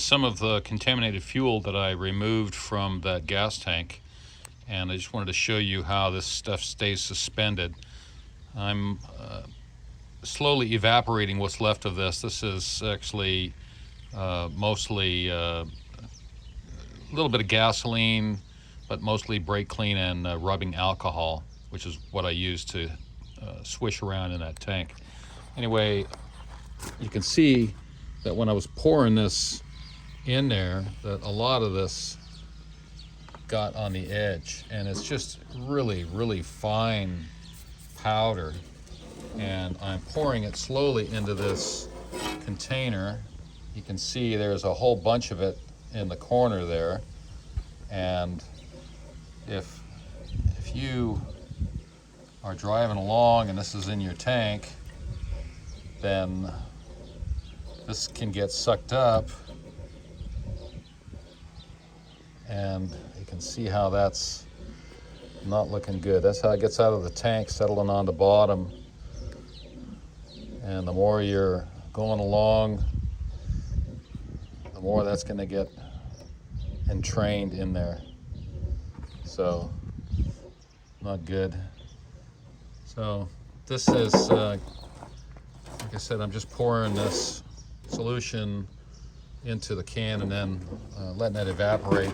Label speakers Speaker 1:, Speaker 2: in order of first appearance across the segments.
Speaker 1: is some of the contaminated fuel that I removed from that gas tank, and I just wanted to show you how this stuff stays suspended. I'm slowly evaporating what's left of this. This is actually mostly a little bit of gasoline, but mostly brake clean and rubbing alcohol, which is what I use to swish around in that tank. Anyway, you can see that when I was pouring this in there, that a lot of this got on the edge, and it's just really fine powder, and I'm pouring it slowly into this container. You can see there's a whole bunch of it in the corner there, and if you are driving along and this is in your tank, then this can get sucked up, and you can see how that's not looking good. That's how it gets out of the tank, settling on the bottom. And the more you're going along, the more that's going to get entrained in there. So, not good. So, this is, like I said, I'm just pouring this solution into the can and then letting it evaporate.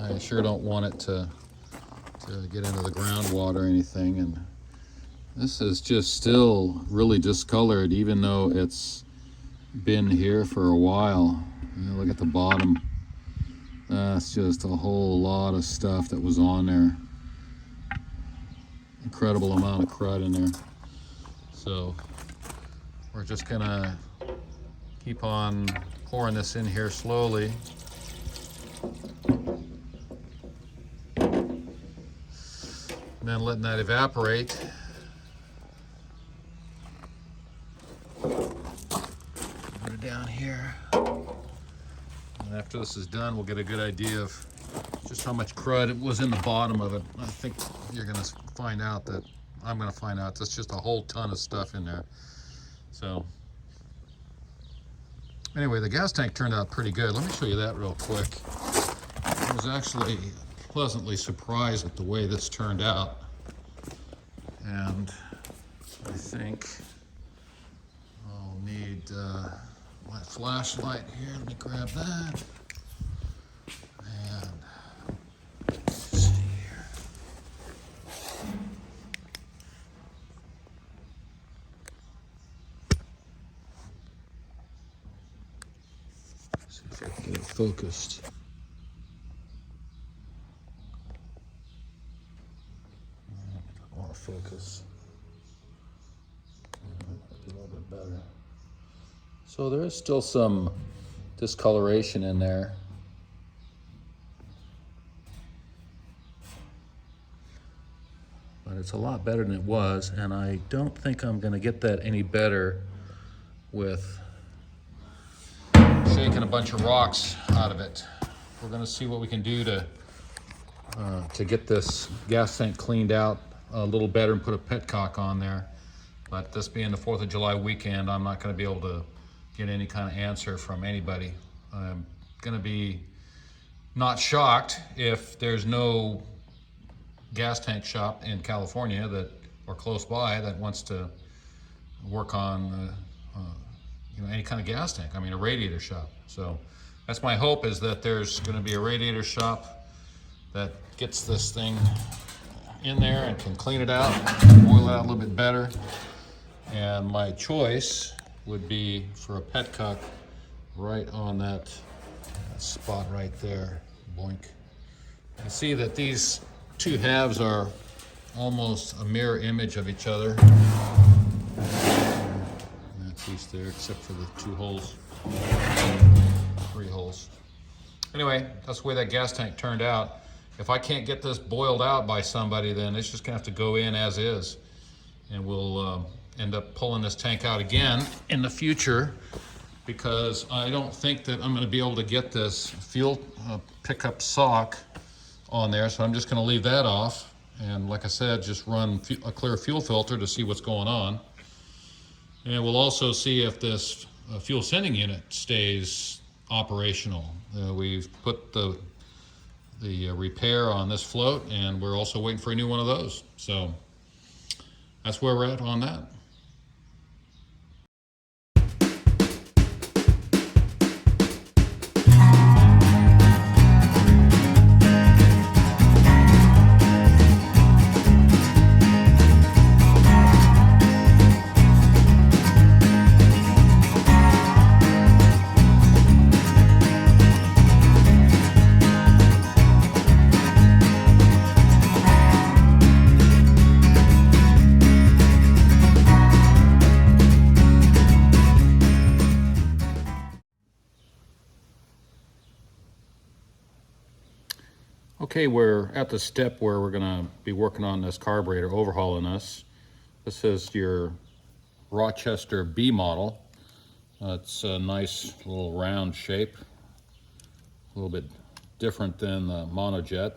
Speaker 1: I sure don't want it to get into the groundwater or anything. And this is just still really discolored, even though it's been here for a while. Look at the bottom. That's just a whole lot of stuff that was on there. Incredible amount of crud in there. So we're just gonna keep on pouring this in here slowly. And then letting that evaporate. Put it down here. And after this is done, we'll get a good idea of just how much crud was in the bottom of it. I think you're gonna find out that, I'm gonna find out there's just a whole ton of stuff in there. So anyway, the gas tank turned out pretty good. Let me show you that real quick. I was actually pleasantly surprised at the way this turned out. And I think I'll need my flashlight here. Let me grab that. And let's see here. See if I can get it focused. I want to focus. A little bit better. So there is still some discoloration in there. But it's a lot better than it was, and I don't think I'm going to get that any better with shaking a bunch of rocks out of it. We're going to see what we can do to get this gas tank cleaned out a little better and put a petcock on there. But this being the 4th of July weekend, I'm not going to be able to get any kind of answer from anybody. I'm going to be not shocked if there's no gas tank shop in California that, or close by, that wants to work on any kind of gas tank. I mean, a radiator shop. So that's my hope, is that there's going to be a radiator shop that gets this thing in there and can clean it out, boil it out a little bit better. And my choice would be for a petcock right on that spot right there. Boink. You see that these two halves are almost a mirror image of each other. That piece there, except for the 2 holes, 3 holes. Anyway, that's the way that gas tank turned out. If I can't get this boiled out by somebody, then it's just gonna have to go in as is, and we'll end up pulling this tank out again in the future, because I don't think that I'm going to be able to get this fuel pickup sock on there, so I'm just going to leave that off, and like I said, just run a clear fuel filter to see what's going on. And we'll also see if this fuel sending unit stays operational. We've put the repair on this float, and we're also waiting for a new one of those. So that's where we're at on that. Okay, we're at the step where we're gonna be working on this carburetor, overhauling this. This is your Rochester B model. It's a nice little round shape, a little bit different than the monojet,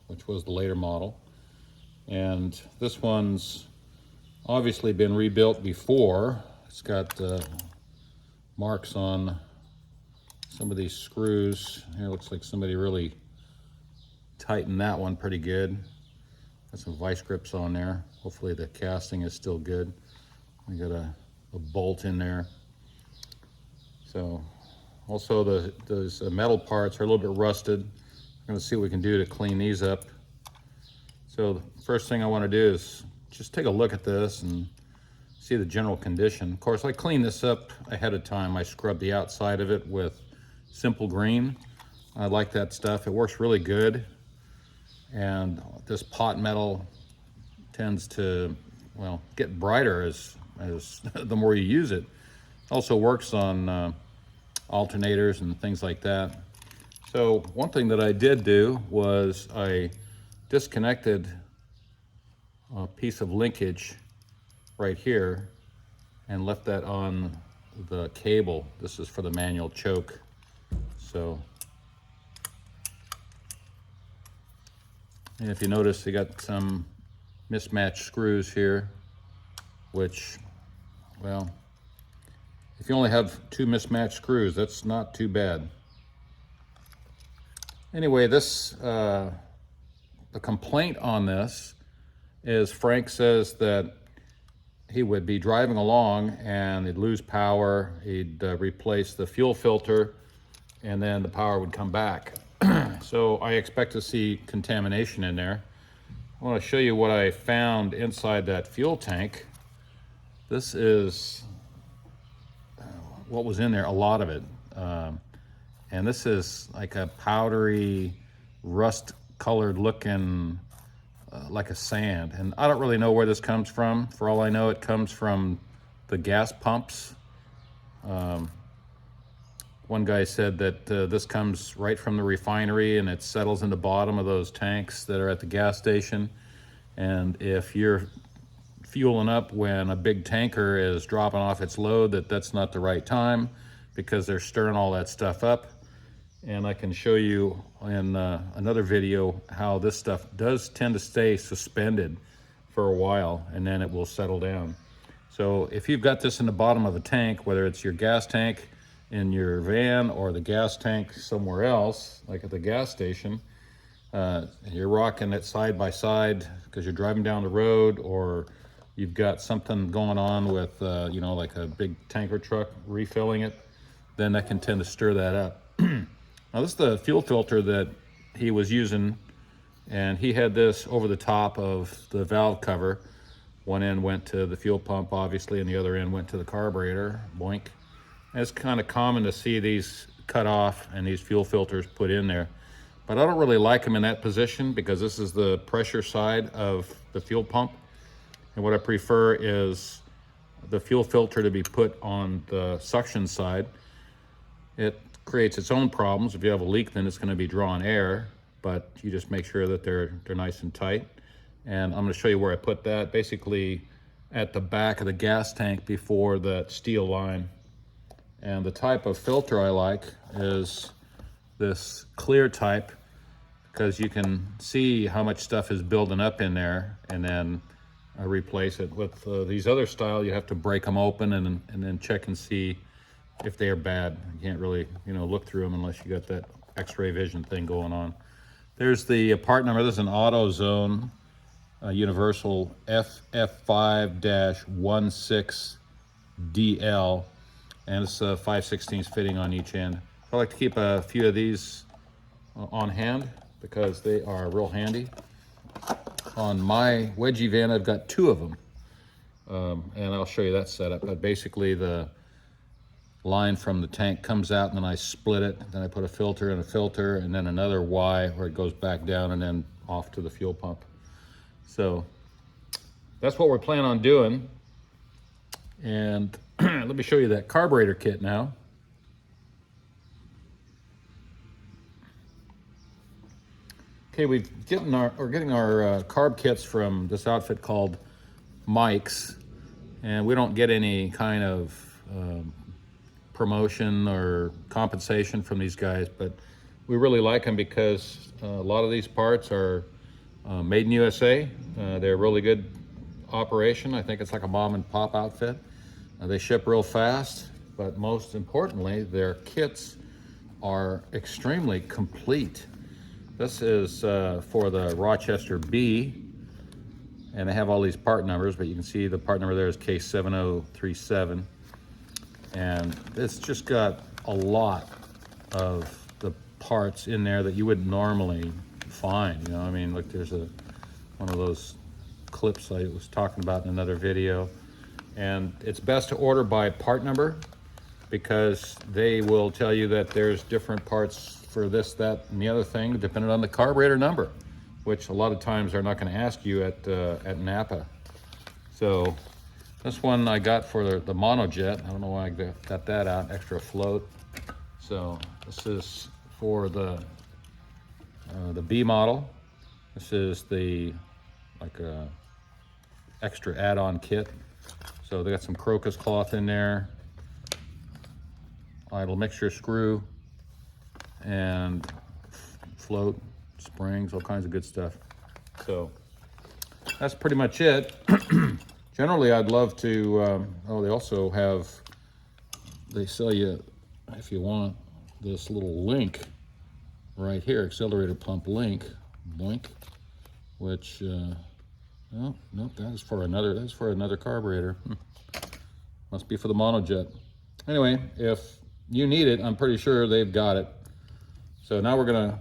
Speaker 1: which was the later model. And this one's obviously been rebuilt before. It's got marks on some of these screws. Here, looks like somebody really tightened that one pretty good. Got some vice grips on there. Hopefully the casting is still good. We got a bolt in there. So also those metal parts are a little bit rusted. I'm gonna see what we can do to clean these up. So the first thing I want to do is just take a look at this and see the general condition. Of course, I cleaned this up ahead of time. I scrubbed the outside of it with Simple Green. I like that stuff. It works really good. And this pot metal tends to, well, get brighter as the more you use it. Also works on alternators and things like that. So one thing that I did do was I disconnected a piece of linkage right here and left that on the cable. This is for the manual choke. So, and if you notice, they got some mismatched screws here, which, well, if you only have 2 mismatched screws, that's not too bad. Anyway, the complaint on this is Frank says that he would be driving along and he'd lose power, he'd replace the fuel filter, and then the power would come back. So I expect to see contamination in there. I want to show you what I found inside that fuel tank. This is what was in there, a lot of it. And this is like a powdery, rust-colored looking, like a sand. And I don't really know where this comes from. For all I know, it comes from the gas pumps. One guy said that this comes right from the refinery and it settles in the bottom of those tanks that are at the gas station. And if you're fueling up when a big tanker is dropping off its load, that's not the right time because they're stirring all that stuff up. And I can show you in another video how this stuff does tend to stay suspended for a while and then it will settle down. So if you've got this in the bottom of a tank, whether it's your gas tank in your van or the gas tank somewhere else, like at the gas station, you're rocking it side by side because you're driving down the road, or you've got something going on with, you know, like a big tanker truck refilling it, then that can tend to stir that up. Now this is the fuel filter that he was using, and he had this over the top of the valve cover. One end went to the fuel pump, obviously, and the other end went to the carburetor, boink. And it's kind of common to see these cut off and these fuel filters put in there. But I don't really like them in that position because this is the pressure side of the fuel pump. And what I prefer is the fuel filter to be put on the suction side. It creates its own problems. If you have a leak, then it's going to be drawing air, but you just make sure that they're nice and tight. And I'm going to show you where I put that, basically at the back of the gas tank before that steel line. And the type of filter I like is this clear type, because you can see how much stuff is building up in there, and then replace it. With these other style, you have to break them open and then check and see if they are bad. You can't really, look through them unless you got that X-ray vision thing going on. There's the part number. This is an AutoZone Universal FF5-16DL, and it's a 5/16 fitting on each end. I like to keep a few of these on hand because they are real handy. On my wedgie van, I've got 2 of them, and I'll show you that setup. But basically, the line from the tank comes out, and then I split it. Then I put a filter and a filter, and then another Y where it goes back down and then off to the fuel pump. So that's what we're planning on doing. And let me show you that carburetor kit now. Okay, we're getting our carb kits from this outfit called Mike's, and we don't get any kind of promotion or compensation from these guys, but we really like them because a lot of these parts are made in USA. They're a really good operation. I think it's like a mom and pop outfit. They ship real fast, but most importantly, their kits are extremely complete. This is for the Rochester B, and they have all these part numbers, but you can see the part number there is K7037. And it's just got a lot of the parts in there that you wouldn't normally find. I mean, look, there's one of those clips I was talking about in another video. And it's best to order by part number because they will tell you that there's different parts for this, that, and the other thing, depending on the carburetor number, which a lot of times they're not going to ask you at Napa. So this one I got for the monojet. I don't know why I got that out, extra float. So this is for the B model. This is the extra add-on kit. So they got some crocus cloth in there, idle mixture screw, and float, springs, all kinds of good stuff. So that's pretty much it. Generally, I'd love to, they also have, they sell you, if you want, this little link right here, accelerator pump link, boink, which, oh, nope, that's for another carburetor. Must be for the monojet. Anyway, if you need it, I'm pretty sure they've got it. So now we're gonna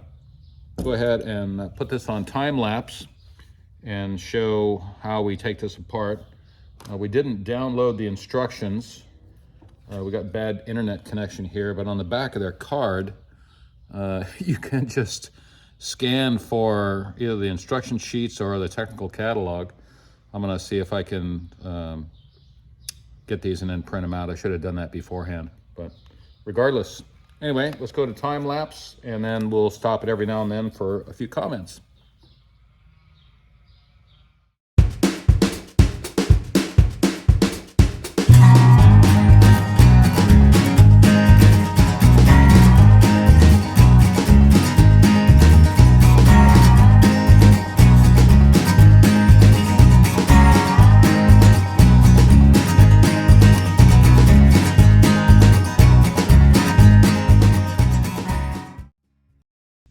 Speaker 1: go ahead and put this on time lapse and show how we take this apart. We didn't download the instructions. We got bad internet connection here, but on the back of their card, you can just scan for either the instruction sheets or the technical catalog. I'm gonna see if I can get these and then print them out. I should have done that beforehand, but regardless. Anyway, let's go to time lapse and then we'll stop it every now and then for a few comments.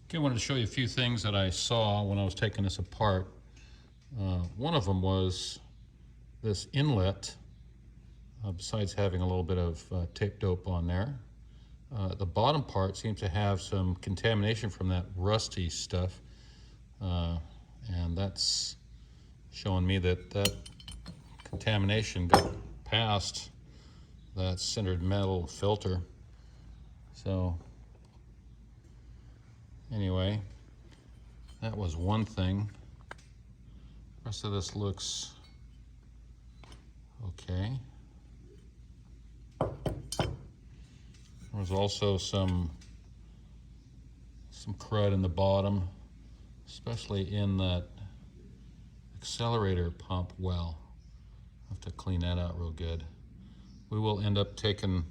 Speaker 1: I wanted to show you a few things that I saw when I was taking this apart. One of them was this inlet, besides having a little bit of tape dope on there. The bottom part seems to have some contamination from that rusty stuff, and that's showing me that contamination got past that sintered metal filter. So anyway, that was one thing. The rest of this looks okay. There was also some crud in the bottom, especially in that accelerator pump well. I'll have to clean that out real good. We will end up taking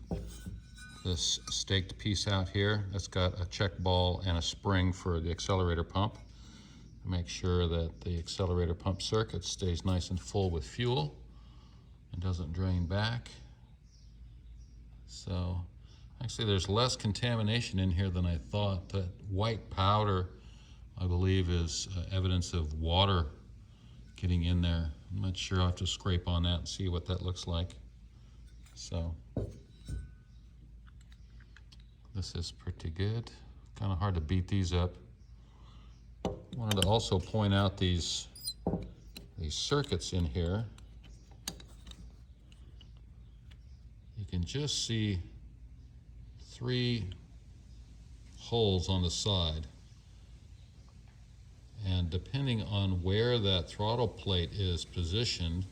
Speaker 1: this staked piece out here. That's got a check ball and a spring for the accelerator pump. Make sure that the accelerator pump circuit stays nice and full with fuel and doesn't drain back. So Actually, there's less contamination in here than I thought. That white powder, I believe, is evidence of water getting in there. I'm not sure. I'll have to scrape on that and see what that looks like. So this is pretty good. Kind of hard to beat these up. Wanted to also point out these circuits in here. You can just see 3 holes on the side, and depending on where that throttle plate is positioned,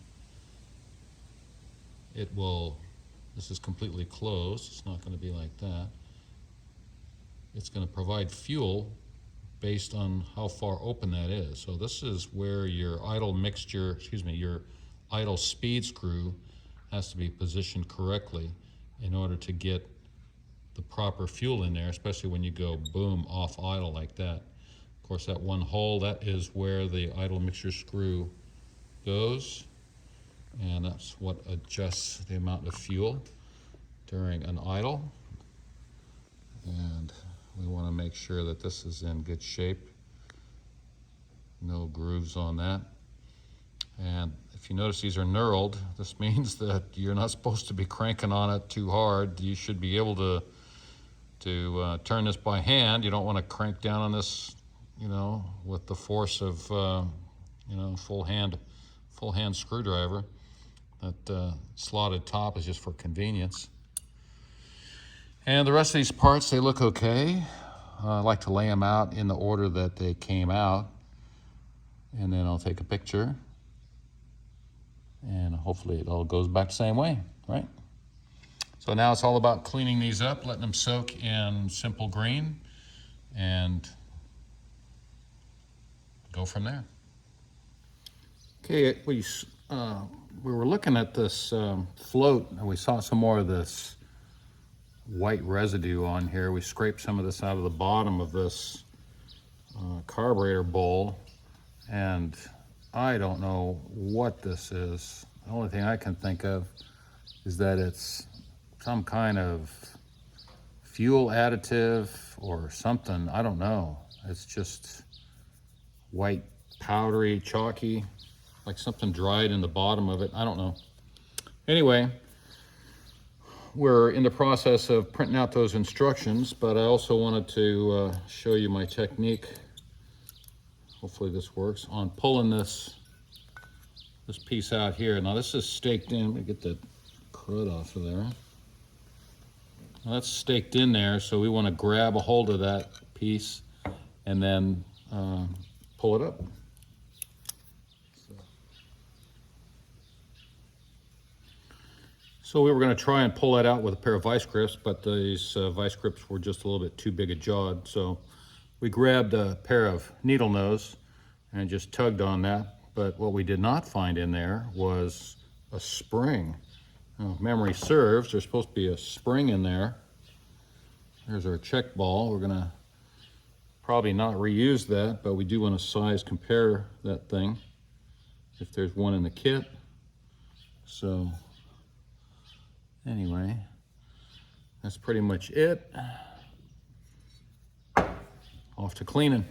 Speaker 1: it will, this is completely closed, it's not going to be like that. It's going to provide fuel based on how far open that is. So this is where your idle mixture, your idle speed screw has to be positioned correctly in order to get the proper fuel in there, especially when you go boom off idle like that. Of course, that one hole, that is where the idle mixture screw goes, and that's what adjusts the amount of fuel during an idle. And we want to make sure that this is in good shape. No grooves on that. And if you notice these are knurled, this means that you're not supposed to be cranking on it too hard. You should be able to turn this by hand. You don't want to crank down on this, with the force of, full hand screwdriver. That slotted top is just for convenience. And the rest of these parts, they look okay. I like to lay them out in the order that they came out, and then I'll take a picture, and hopefully it all goes back the same way, right? So now it's all about cleaning these up, letting them soak in simple green, and go from there. Okay, we were looking at this float, and we saw some more of this white residue on here. We scraped some of this out of the bottom of this carburetor bowl, and I don't know what this is. The only thing I can think of is that it's some kind of fuel additive or something. I don't know. It's just white, powdery, chalky, like something dried in the bottom of it. I don't know. Anyway, we're in the process of printing out those instructions, but I also wanted to show you my technique. Hopefully this works on pulling this piece out here. Now this is staked in. Let me get the crud off of there. Now that's staked in there, so we want to grab a hold of that piece and then pull it up. So we were going to try and pull that out with a pair of vice grips, but these vice grips were just a little bit too big a jawed. So we grabbed a pair of needle nose and just tugged on that. But what we did not find in there was a spring. Now, if memory serves, there's supposed to be a spring in there. There's our check ball. We're going to probably not reuse that, but we do want to size compare that thing if there's one in the kit. So anyway, that's pretty much it. Off to cleaning.